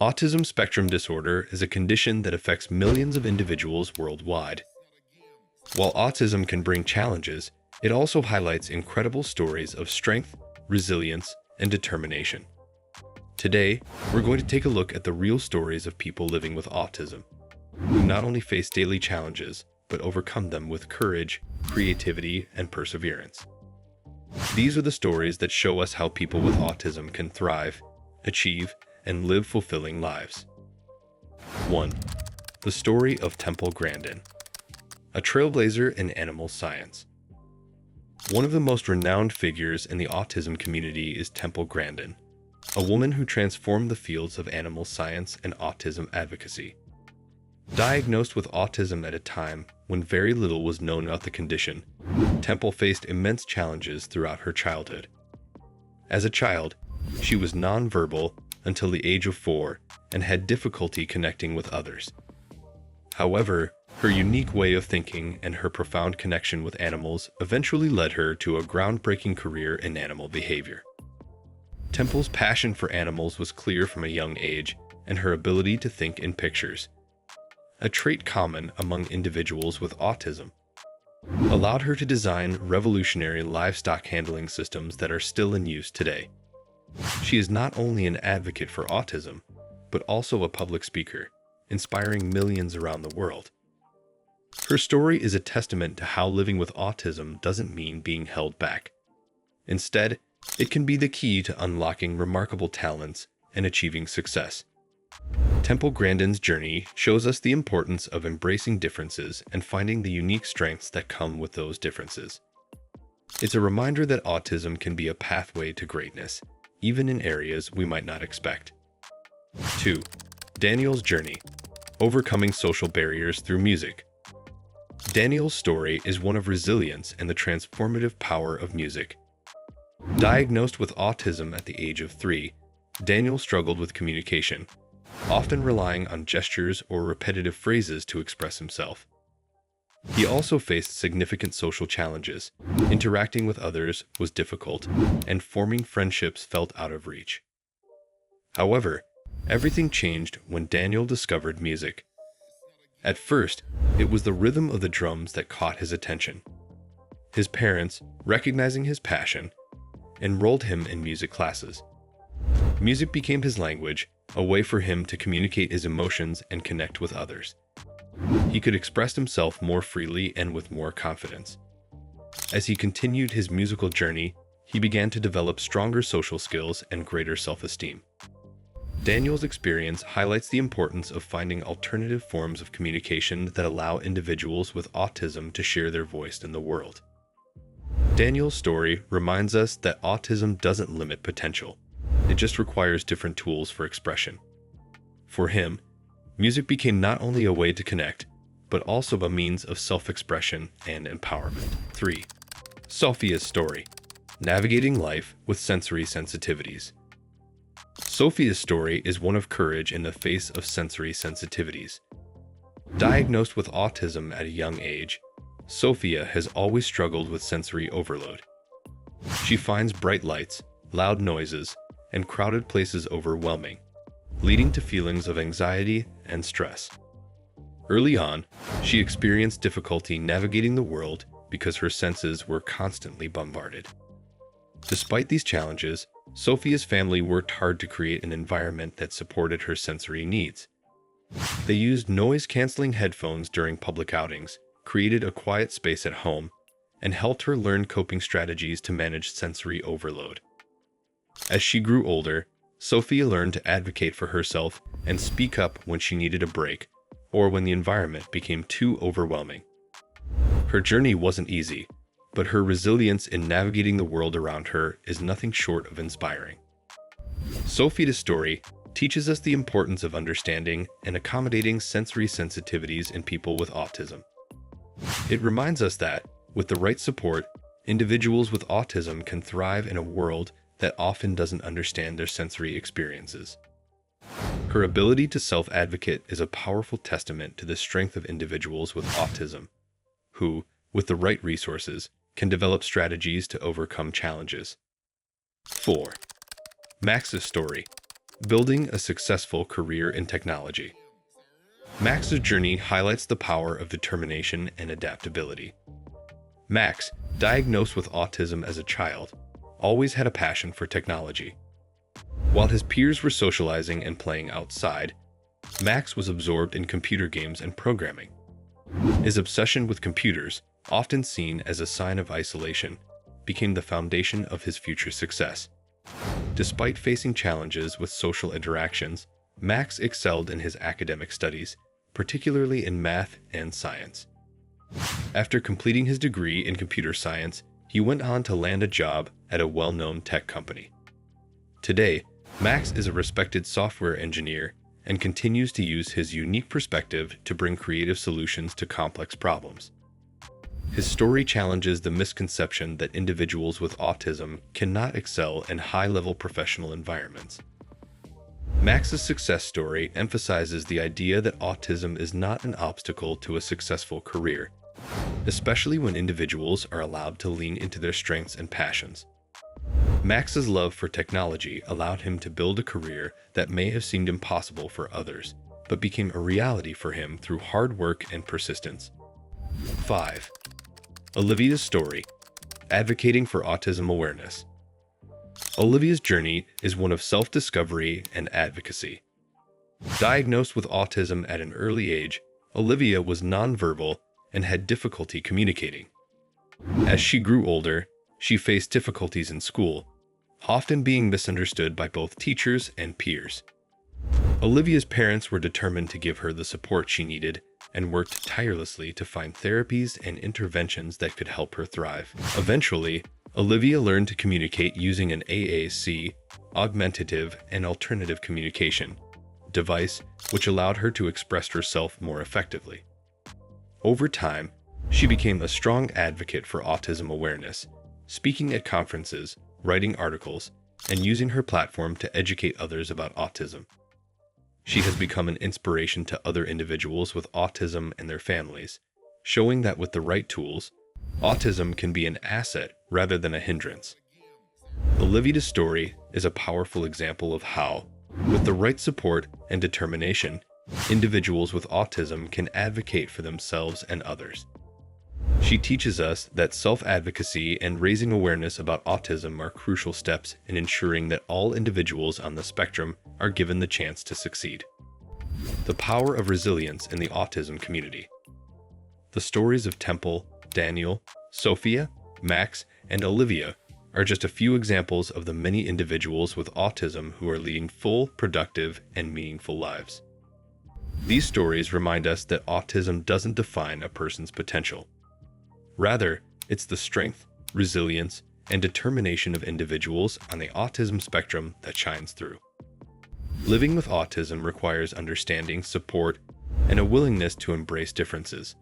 Autism spectrum disorder is a condition that affects millions of individuals worldwide. While autism can bring challenges, it also highlights incredible stories of strength, resilience, and determination. Today, we're going to take a look at the real stories of people living with autism, who not only face daily challenges, but overcome them with courage, creativity, and perseverance. These are the stories that show us how people with autism can thrive, achieve, and live fulfilling lives. 1. The story of Grandin, a trailblazer in animal science. One of the most renowned figures in the autism community is Grandin, a woman who transformed the fields of animal science and autism advocacy. Diagnosed with autism at a time when very little was known about the condition, Temple faced immense challenges throughout her childhood. As a child, she was nonverbal until the age of 4 and had difficulty connecting with others. However, her unique way of thinking and her profound connection with animals eventually led her to a groundbreaking career in animal behavior. Temple's passion for animals was clear from a young age, and her ability to think in pictures, a trait common among individuals with autism, allowed her to design revolutionary livestock handling systems that are still in use today. She is not only an advocate for autism, but also a public speaker, inspiring millions around the world. Her story is a testament to how living with autism doesn't mean being held back. Instead, it can be the key to unlocking remarkable talents and achieving success. Grandin's journey shows us the importance of embracing differences and finding the unique strengths that come with those differences. It's a reminder that autism can be a pathway to greatness, even in areas we might not expect. 2. Daniel's journey, overcoming social barriers through music. Daniel's story is one of resilience and the transformative power of music. Diagnosed with autism at the age of 3, Daniel struggled with communication, often relying on gestures or repetitive phrases to express himself. He also faced significant social challenges. Interacting with others was difficult, and forming friendships felt out of reach. However, everything changed when Daniel discovered music. At first, it was the rhythm of the drums that caught his attention. His parents, recognizing his passion, enrolled him in music classes. Music became his language, a way for him to communicate his emotions and connect with others. He could express himself more freely and with more confidence. As he continued his musical journey, he began to develop stronger social skills and greater self-esteem. Daniel's experience highlights the importance of finding alternative forms of communication that allow individuals with autism to share their voice in the world. Daniel's story reminds us that autism doesn't limit potential. It just requires different tools for expression. For him, music became not only a way to connect, but also a means of self-expression and empowerment. 3. Sophia's story, navigating life with sensory sensitivities. Sophia's story is one of courage in the face of sensory sensitivities. Diagnosed with autism at a young age, Sophia has always struggled with sensory overload. She finds bright lights, loud noises, and crowded places overwhelming, leading to feelings of anxiety and stress. Early on, she experienced difficulty navigating the world because her senses were constantly bombarded. Despite these challenges, Sophia's family worked hard to create an environment that supported her sensory needs. They used noise-canceling headphones during public outings, created a quiet space at home, and helped her learn coping strategies to manage sensory overload. As she grew older, Sophia learned to advocate for herself and speak up when she needed a break or when the environment became too overwhelming. Her journey wasn't easy, but her resilience in navigating the world around her is nothing short of inspiring. Sophia's story teaches us the importance of understanding and accommodating sensory sensitivities in people with autism. It reminds us that, with the right support, individuals with autism can thrive in a world that often doesn't understand their sensory experiences. Her ability to self-advocate is a powerful testament to the strength of individuals with autism, who, with the right resources, can develop strategies to overcome challenges. 4. Max's story, Building a successful career in technology. Max's journey highlights the power of determination and adaptability. Max, diagnosed with autism as a child, always had a passion for technology. While his peers were socializing and playing outside, Max was absorbed in computer games and programming. His obsession with computers, often seen as a sign of isolation, became the foundation of his future success. Despite facing challenges with social interactions, Max excelled in his academic studies, particularly in math and science. After completing his degree in computer science, he went on to land a job at a well-known tech company. Today, Max is a respected software engineer and continues to use his unique perspective to bring creative solutions to complex problems. His story challenges the misconception that individuals with autism cannot excel in high-level professional environments. Max's success story emphasizes the idea that autism is not an obstacle to a successful career, especially when individuals are allowed to lean into their strengths and passions. Max's love for technology allowed him to build a career that may have seemed impossible for others, but became a reality for him through hard work and persistence. 5. Olivia's story, advocating for autism awareness. Olivia's journey is one of self-discovery and advocacy. Diagnosed with autism at an early age, Olivia was nonverbal and had difficulty communicating. As she grew older, she faced difficulties in school, often being misunderstood by both teachers and peers. Olivia's parents were determined to give her the support she needed and worked tirelessly to find therapies and interventions that could help her thrive. Eventually, Olivia learned to communicate using an AAC, augmentative and alternative communication, device which allowed her to express herself more effectively. Over time, she became a strong advocate for autism awareness, speaking at conferences, writing articles, and using her platform to educate others about autism. She has become an inspiration to other individuals with autism and their families, showing that with the right tools, autism can be an asset rather than a hindrance. Olivia's story is a powerful example of how, with the right support and determination, individuals with autism can advocate for themselves and others. She teaches us that self-advocacy and raising awareness about autism are crucial steps in ensuring that all individuals on the spectrum are given the chance to succeed. The power of resilience in the autism community. The stories of Temple, Daniel, Sophia, Max, and Olivia are just a few examples of the many individuals with autism who are leading full, productive, and meaningful lives. These stories remind us that autism doesn't define a person's potential. Rather, it's the strength, resilience, and determination of individuals on the autism spectrum that shines through. Living with autism requires understanding, support, and a willingness to embrace differences.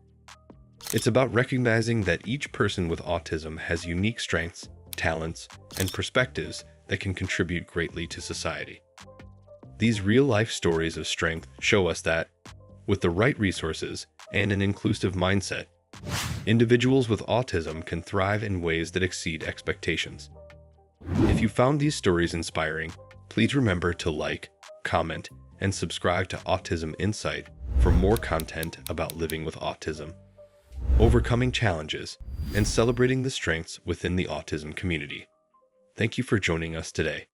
It's about recognizing that each person with autism has unique strengths, talents, and perspectives that can contribute greatly to society. These real-life stories of strength show us that, with the right resources and an inclusive mindset, individuals with autism can thrive in ways that exceed expectations. If you found these stories inspiring, please remember to like, comment, and subscribe to Autism Insight for more content about living with autism, overcoming challenges, and celebrating the strengths within the autism community. Thank you for joining us today.